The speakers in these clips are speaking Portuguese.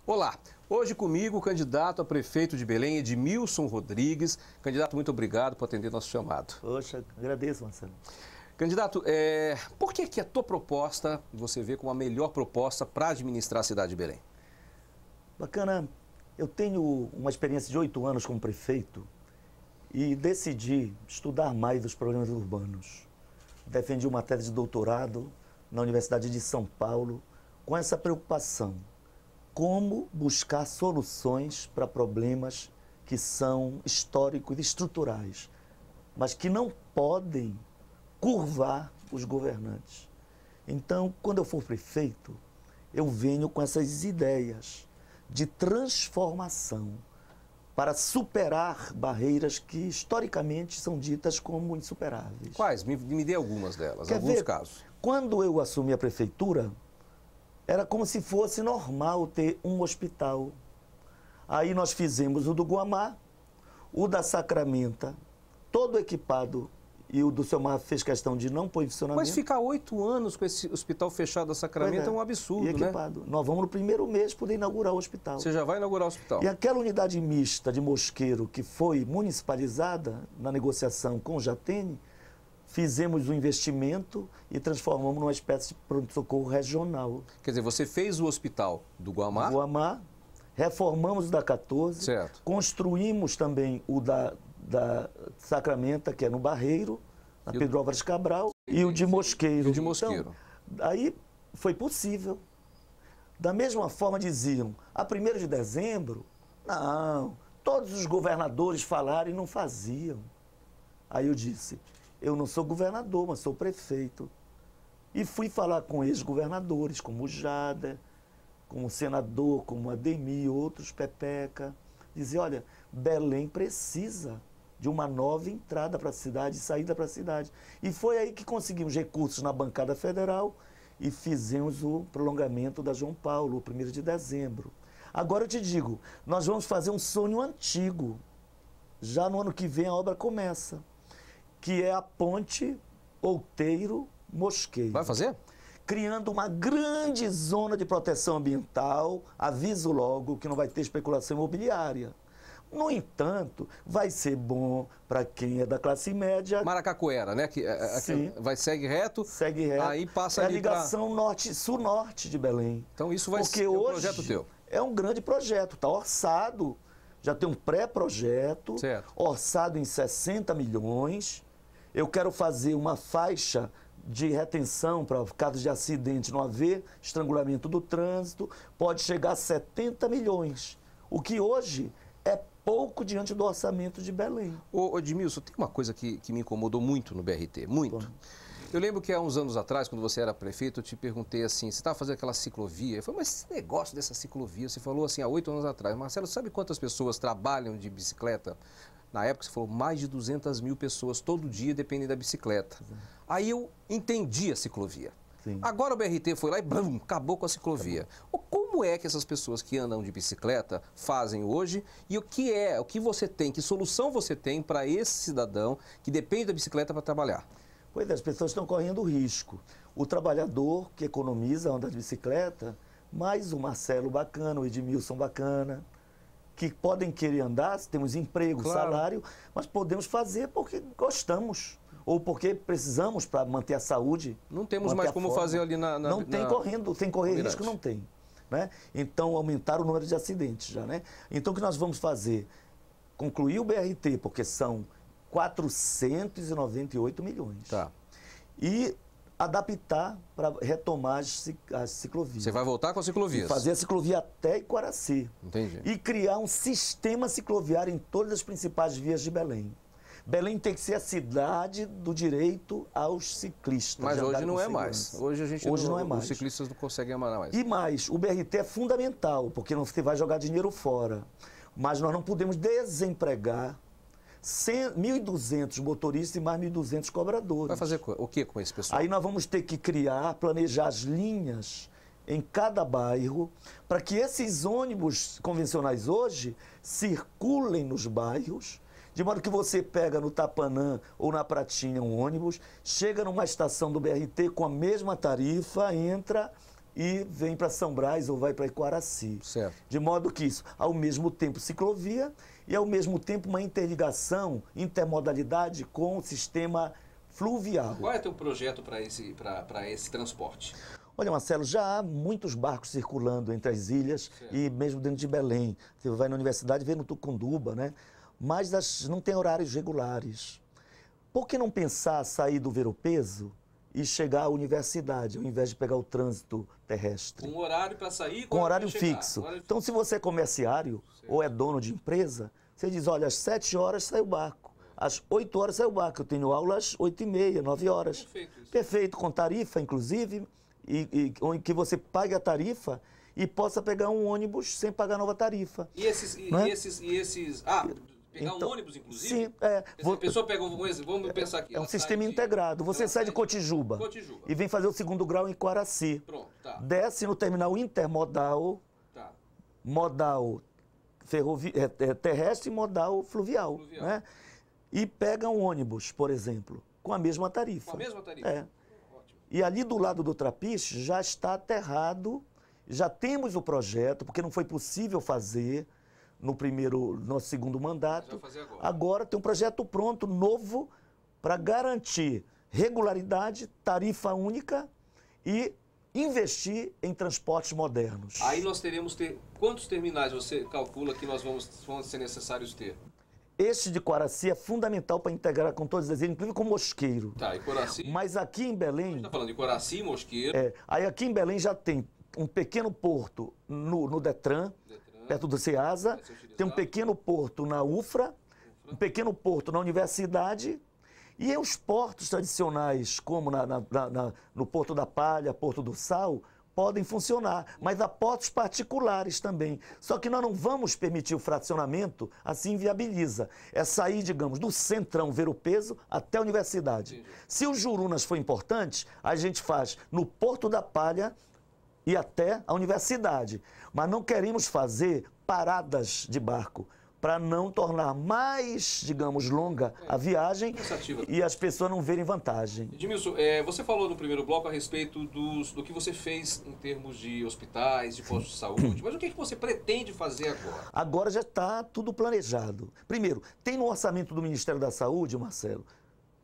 Olá, hoje comigo o candidato a prefeito de Belém, Edmilson Rodrigues. Candidato, muito obrigado por atender nosso chamado. Poxa, agradeço, Marcelo. Candidato, por que a tua proposta você vê como a melhor proposta para administrar a cidade de Belém? Bacana, eu tenho uma experiência de 8 anos como prefeito e decidi estudar mais os problemas urbanos. Defendi uma tese de doutorado na Universidade de São Paulo com essa preocupação. Como buscar soluções para problemas que são históricos e estruturais, mas que não podem curvar os governantes. Então, quando eu for prefeito, eu venho com essas ideias de transformação para superar barreiras que historicamente são ditas como insuperáveis. Quais? Me dê algumas delas, Quer alguns ver? casos. Quando eu assumi a prefeitura, era como se fosse normal ter um hospital. Aí nós fizemos o do Guamá, o da Sacramenta, todo equipado, e o do Seu Mar fez questão de não pôr em funcionamento. Mas ficar 8 anos com esse hospital fechado da Sacramento é um absurdo, e equipado, né? Nós vamos no primeiro mês poder inaugurar o hospital. Você já vai inaugurar o hospital. E aquela unidade mista de Mosqueiro que foi municipalizada na negociação com o Jatene, fizemos o investimento e transformamos numa espécie de pronto-socorro regional. Quer dizer, você fez o hospital do Guamá? Guamá, reformamos o da 14, certo. Construímos também o da Sacramenta, que é no Barreiro, na Pedro Álvares Cabral, e o de Mosqueiro. E o de Mosqueiro. Então, aí foi possível. Da mesma forma diziam, a 1º de dezembro, não, todos os governadores falaram e não faziam. Aí eu disse, eu não sou governador, mas sou prefeito. E fui falar com ex-governadores, como o Jader, como o senador, como o Ademir, outros, Pepeca. Dizer, olha, Belém precisa de uma nova entrada para a cidade, saída para a cidade. E foi aí que conseguimos recursos na bancada federal e fizemos o prolongamento da João Paulo, o 1º de dezembro. Agora eu te digo, nós vamos fazer um sonho antigo. Já no ano que vem a obra começa, que é a ponte Outeiro-Mosqueiro. Vai fazer? Criando uma grande zona de proteção ambiental, aviso logo que não vai ter especulação imobiliária. No entanto, vai ser bom para quem é da classe média. Maracacuera, né? Sim. Segue reto. Segue reto. Aí passa ali a ligação sul-norte de Belém. Então isso vai ser um projeto teu. É um grande projeto, está orçado. Já tem um pré-projeto, orçado em 60 milhões. Eu quero fazer uma faixa de retenção para casos de acidente não haver estrangulamento do trânsito, pode chegar a 70 milhões, o que hoje é pouco diante do orçamento de Belém. Ô Edmilson, tem uma coisa que me incomodou muito no BRT, muito. Bom. Eu lembro que há uns anos atrás, quando você era prefeito, eu te perguntei assim, você estava fazendo aquela ciclovia? Eu falei, mas esse negócio dessa ciclovia, você falou assim há 8 anos atrás, Marcelo, sabe quantas pessoas trabalham de bicicleta? Na época você falou mais de 200 mil pessoas todo dia dependem da bicicleta. Aí eu entendi a ciclovia. Sim. Agora o BRT foi lá e blum, acabou com a ciclovia. Como é que essas pessoas que andam de bicicleta fazem hoje e o que você tem, que solução você tem para esse cidadão que depende da bicicleta para trabalhar? Pois é, as pessoas estão correndo risco. O trabalhador que economiza anda de bicicleta, mais o Marcelo bacana, o Edmilson bacana, que podem querer andar, temos emprego, salário, mas podemos fazer porque gostamos ou porque precisamos para manter a saúde. Não temos mais como fazer ali na não tem correndo, sem correr risco não tem. Né? Então, aumentar o número de acidentes já, né? Então, o que nós vamos fazer? Concluir o BRT, porque são 498 milhões. Tá. E adaptar para retomar as ciclovias. Você vai voltar com as ciclovias? Fazer a ciclovia até Iquaraci. Entendi. E criar um sistema cicloviário em todas as principais vias de Belém. Belém tem que ser a cidade do direito aos ciclistas. Mas hoje não é mais. Hoje não é mais. Os ciclistas não conseguem andar mais. E mais, o BRT é fundamental, porque não você vai jogar dinheiro fora. Mas nós não podemos desempregar 1.200 motoristas e mais 1.200 cobradores. Vai fazer o que com esse pessoal? Aí nós vamos ter que planejar as linhas em cada bairro, para que esses ônibus convencionais hoje circulem nos bairros, de modo que você pega no Tapanã ou na Pratinha um ônibus, chega numa estação do BRT com a mesma tarifa, entra e vem para São Brás ou vai para Iquaraci. Certo. De modo que isso, ao mesmo tempo ciclovia e ao mesmo tempo uma interligação, intermodalidade com o sistema fluvial. Qual é o teu projeto para esse transporte? Olha, Marcelo, já há muitos barcos circulando entre as ilhas e mesmo dentro de Belém. Você vai na universidade, vê no Tucunduba, né? Mas não tem horários regulares. Por que não pensar sair do Ver-o-Peso e chegar à universidade, ao invés de pegar o trânsito terrestre? Com horário para sair? Com horário fixo. Então, se você é comerciário ou é dono de empresa, você diz, olha, às 7 horas sai o barco. Às 8 horas sai o barco. Eu tenho aula às 8h30, 9 horas. Perfeito. Isso. Perfeito, com tarifa, inclusive, e que você pague a tarifa e possa pegar um ônibus sem pagar nova tarifa. E esses... Pegar um ônibus, inclusive? Sim, A pessoa pega vamos pensar aqui. É um sistema integrado. Você sai de Cotijuba e vem fazer o 2º grau em Iquaraci. Pronto, tá. Desce no terminal intermodal, Tá. modal terrestre e modal fluvial. Né? E pega um ônibus, por exemplo, com a mesma tarifa. Com a mesma tarifa? É. Ótimo. E ali do lado do Trapiche já está aterrado, já temos o projeto, porque não foi possível fazer no nosso 2º mandato. Agora tem um projeto pronto, novo, para garantir regularidade, tarifa única e investir em transportes modernos. Aí nós teremos quantos terminais você calcula que nós vamos ser necessários ter? Este de Iquaraci é fundamental para integrar com todas as ilhas, inclusive com Mosqueiro. Tá, Iquaraci. Mas aqui em Belém... A gente está falando de Iquaraci e Mosqueiro. Aí aqui em Belém já tem um pequeno porto no Detran, perto do Ceasa, tem um pequeno porto na UFRA, um pequeno porto na universidade, e os portos tradicionais, como no Porto da Palha, Porto do Sal, podem funcionar, mas há portos particulares também. Só que nós não vamos permitir o fracionamento, assim viabiliza. É sair, digamos, do centrão Ver-o-Peso até a universidade. Entendi. Se o Jurunas for importante, a gente faz no Porto da Palha e até a universidade. Mas não queremos fazer paradas de barco para não tornar mais, digamos, longa a viagem e as pessoas não verem vantagem. Edmilson, você falou no primeiro bloco a respeito do que você fez em termos de hospitais, de postos de saúde, mas o que você pretende fazer agora? Agora já está tudo planejado. Primeiro, tem no orçamento do Ministério da Saúde, Marcelo,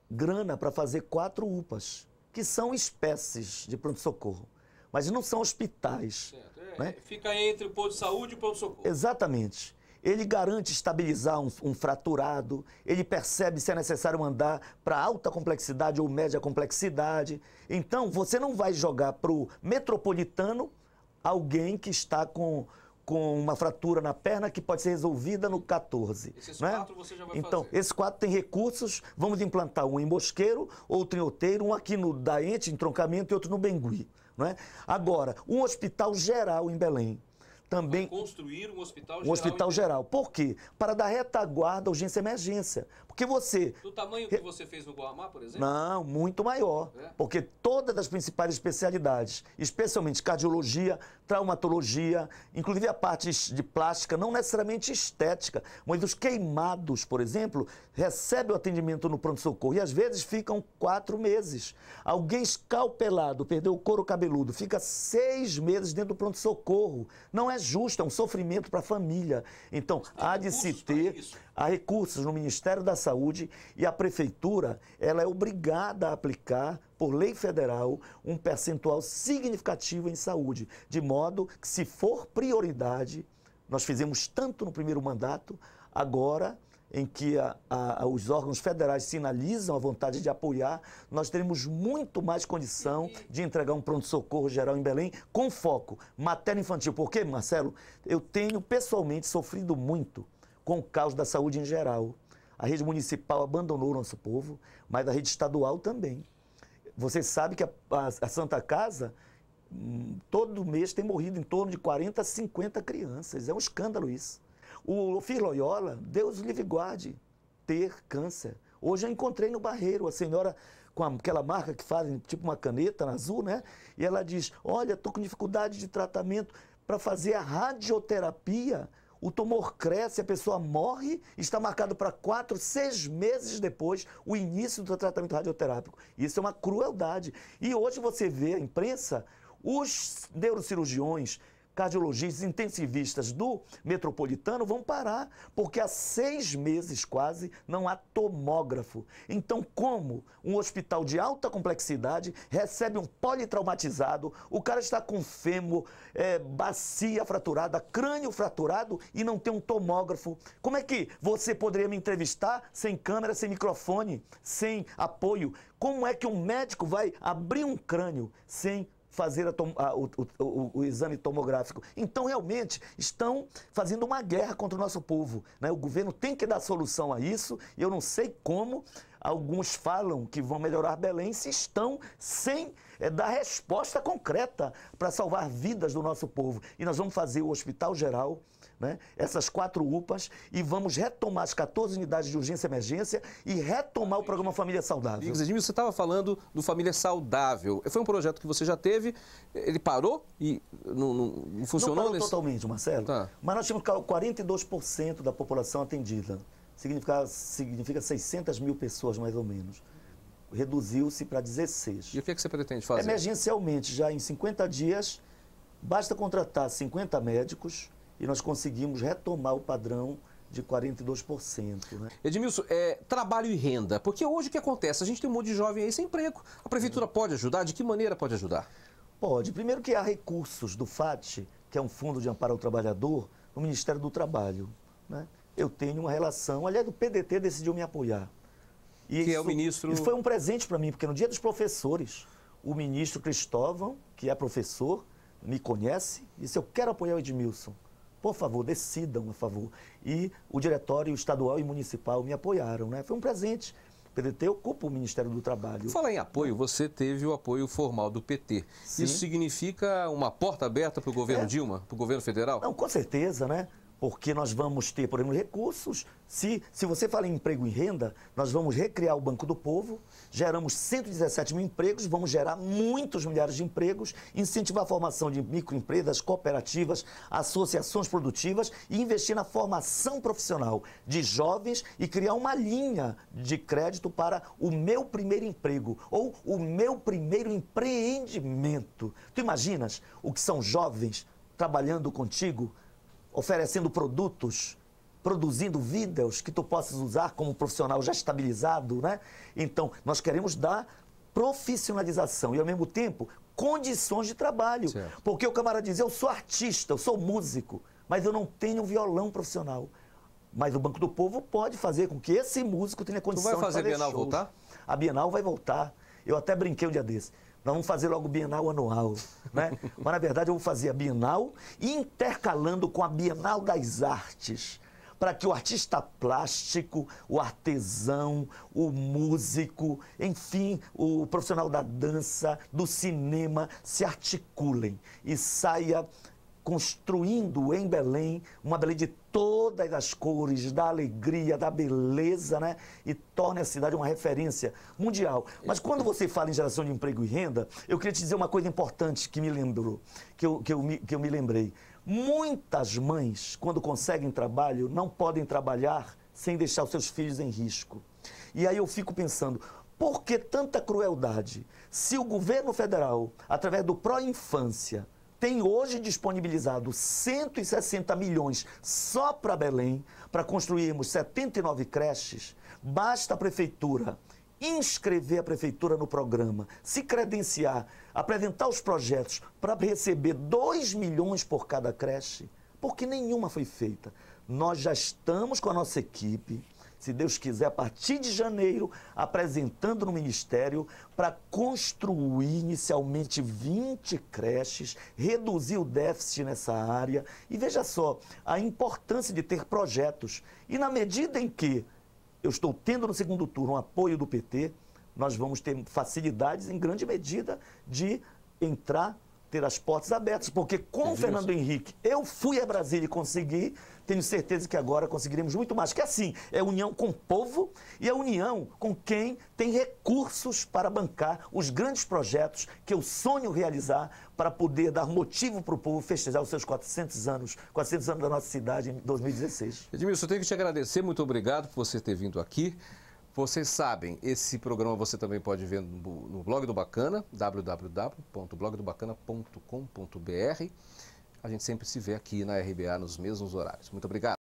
grana para fazer 4 UPAs, que são espécies de pronto-socorro, mas não são hospitais. Certo. Né? Fica entre o posto de saúde e o pronto-socorro. Exatamente. Ele garante estabilizar um fraturado, ele percebe se é necessário mandar para alta complexidade ou média complexidade. Então, você não vai jogar para o metropolitano alguém que está com uma fratura na perna que pode ser resolvida no 14. Esses né? 4 você já vai então, fazer. esses 4 têm recursos, vamos implantar um em Mosqueiro, outro em Outeiro, um aqui no Daente, entroncamento, e outro no Bengui. Não é? Agora, um hospital geral em Belém. Também construir um hospital geral. Um hospital geral. Por quê? Para dar retaguarda, urgência e emergência. Porque você... Do tamanho que você fez no Guamá, por exemplo? Não, muito maior. Porque todas as principais especialidades, especialmente cardiologia, traumatologia, inclusive a parte de plástica, não necessariamente estética, mas os queimados, por exemplo, recebem o atendimento no pronto-socorro e às vezes ficam 4 meses. Alguém escalpelado, perdeu o couro cabeludo, fica 6 meses dentro do pronto-socorro. Não é justo, é um sofrimento para a família. Então, há de se ter... Há recursos no Ministério da Saúde e a Prefeitura ela é obrigada a aplicar, por lei federal, um percentual significativo em saúde. De modo que, se for prioridade, nós fizemos tanto no primeiro mandato, agora, em que os órgãos federais sinalizam a vontade de apoiar, nós teremos muito mais condição de entregar um pronto-socorro geral em Belém com foco materno-infantil. Por quê, Marcelo? Eu tenho pessoalmente sofrido muito com o caos da saúde em geral. A rede municipal abandonou o nosso povo, mas a rede estadual também. Você sabe que a Santa Casa, todo mês tem morrido em torno de 40 a 50 crianças. É um escândalo isso. O Filho Loyola, Deus livre guarde, ter câncer. Hoje eu encontrei no Barreiro a senhora com aquela marca que fazem tipo uma caneta azul, né? E ela diz, olha, estou com dificuldade de tratamento para fazer a radioterapia. O tumor cresce, a pessoa morre, está marcado para 4, 6 meses depois o início do tratamento radioterápico. Isso é uma crueldade. E hoje você vê a imprensa Os neurocirurgiões, cardiologistas, intensivistas do Metropolitano vão parar, porque há 6 meses quase não há tomógrafo. Então, como um hospital de alta complexidade recebe um politraumatizado, o cara está com fêmur, bacia fraturada, crânio fraturado e não tem um tomógrafo? Como é que você poderia me entrevistar sem câmera, sem microfone, sem apoio? Como é que um médico vai abrir um crânio sem fazer o exame tomográfico? Então, realmente, estão fazendo uma guerra contra o nosso povo, né? O governo tem que dar solução a isso, e eu não sei como. Alguns falam que vão melhorar Belém se estão sem dar resposta concreta para salvar vidas do nosso povo. E nós vamos fazer o Hospital Geral, né, essas 4 UPAs, e vamos retomar as 14 unidades de urgência e emergência e retomar o programa Família Saudável. Edmilson, você estava falando do Família Saudável. Foi um projeto que você já teve, ele parou e não funcionou? Não parou totalmente, Marcelo, tá. Mas nós tínhamos 42% da população atendida. Significa 600 mil pessoas, mais ou menos. Reduziu-se para 16. E o que você pretende fazer? Emergencialmente, já em 50 dias, basta contratar 50 médicos e nós conseguimos retomar o padrão de 42%. Né? Edmilson, trabalho e renda, porque hoje o que acontece? A gente tem um monte de jovem aí sem emprego. A prefeitura pode ajudar? De que maneira pode ajudar? Pode. Primeiro que há recursos do FAT, que é um Fundo de Amparo ao Trabalhador, no Ministério do Trabalho, né? Eu tenho uma relação, aliás, o PDT decidiu me apoiar. E que é o ministro... Isso foi um presente para mim, porque no dia dos professores, o ministro Cristóvão, que é professor, me conhece, disse: eu quero apoiar o Edmilson. Por favor, decidam a favor. E o diretório estadual e municipal me apoiaram, né? Foi um presente. O PDT ocupa o Ministério do Trabalho. Fala em apoio, você teve o apoio formal do PT. Sim. Isso significa uma porta aberta para o governo Dilma, para o governo federal? Não, com certeza, né? Porque nós vamos ter, por exemplo, recursos. Se você fala em emprego e renda, nós vamos recriar o Banco do Povo, geramos 117 mil empregos, vamos gerar muitos milhares de empregos, incentivar a formação de microempresas, cooperativas, associações produtivas e investir na formação profissional de jovens e criar uma linha de crédito para o meu primeiro emprego ou o meu primeiro empreendimento. Tu imaginas o que são jovens trabalhando contigo, oferecendo produtos, produzindo vídeos que tu possas usar como profissional já estabilizado, né? Então, nós queremos dar profissionalização e, ao mesmo tempo, condições de trabalho. Certo. Porque o camarada diz: eu sou artista, eu sou músico, mas eu não tenho violão profissional. Mas o Banco do Povo pode fazer com que esse músico tenha condição de fazer shows. Tu vai fazer a Bienal voltar? A Bienal vai voltar. Eu até brinquei um dia desse. Nós vamos fazer logo Bienal anual, né? Mas, na verdade, eu vou fazer a Bienal intercalando com a Bienal das Artes, para que o artista plástico, o artesão, o músico, enfim, o profissional da dança, do cinema, se articulem e saia construindo em Belém uma Belém de todas as cores, da alegria, da beleza, né? E torne a cidade uma referência mundial. Mas quando você fala em geração de emprego e renda, eu queria te dizer uma coisa importante que me lembrou, que eu me lembrei. Muitas mães, quando conseguem trabalho, não podem trabalhar sem deixar os seus filhos em risco. E aí eu fico pensando: por que tanta crueldade? Se o governo federal, através do Pró-Infância, tem hoje disponibilizado 160 milhões só para Belém, para construirmos 79 creches, basta a prefeitura inscrever a prefeitura no programa, se credenciar, apresentar os projetos para receber 2 milhões por cada creche, porque nenhuma foi feita. Nós já estamos com a nossa equipe, se Deus quiser, a partir de janeiro, apresentando no Ministério para construir inicialmente 20 creches, reduzir o déficit nessa área. E veja só, a importância de ter projetos. E na medida em que eu estou tendo no segundo turno o apoio do PT, nós vamos ter facilidades, em grande medida, de entrar, ter as portas abertas. Porque com o Fernando Henrique, eu fui a Brasília e consegui. Tenho certeza que agora conseguiremos muito mais. Que assim, é a união com o povo e a união com quem tem recursos para bancar os grandes projetos que eu sonho realizar para poder dar motivo para o povo festejar os seus 400 anos da nossa cidade em 2016. Edmilson, eu tenho que te agradecer, muito obrigado por você ter vindo aqui. Vocês sabem, esse programa você também pode ver no blog do Bacana, www.blogdobacana.com.br. A gente sempre se vê aqui na RBA nos mesmos horários. Muito obrigado.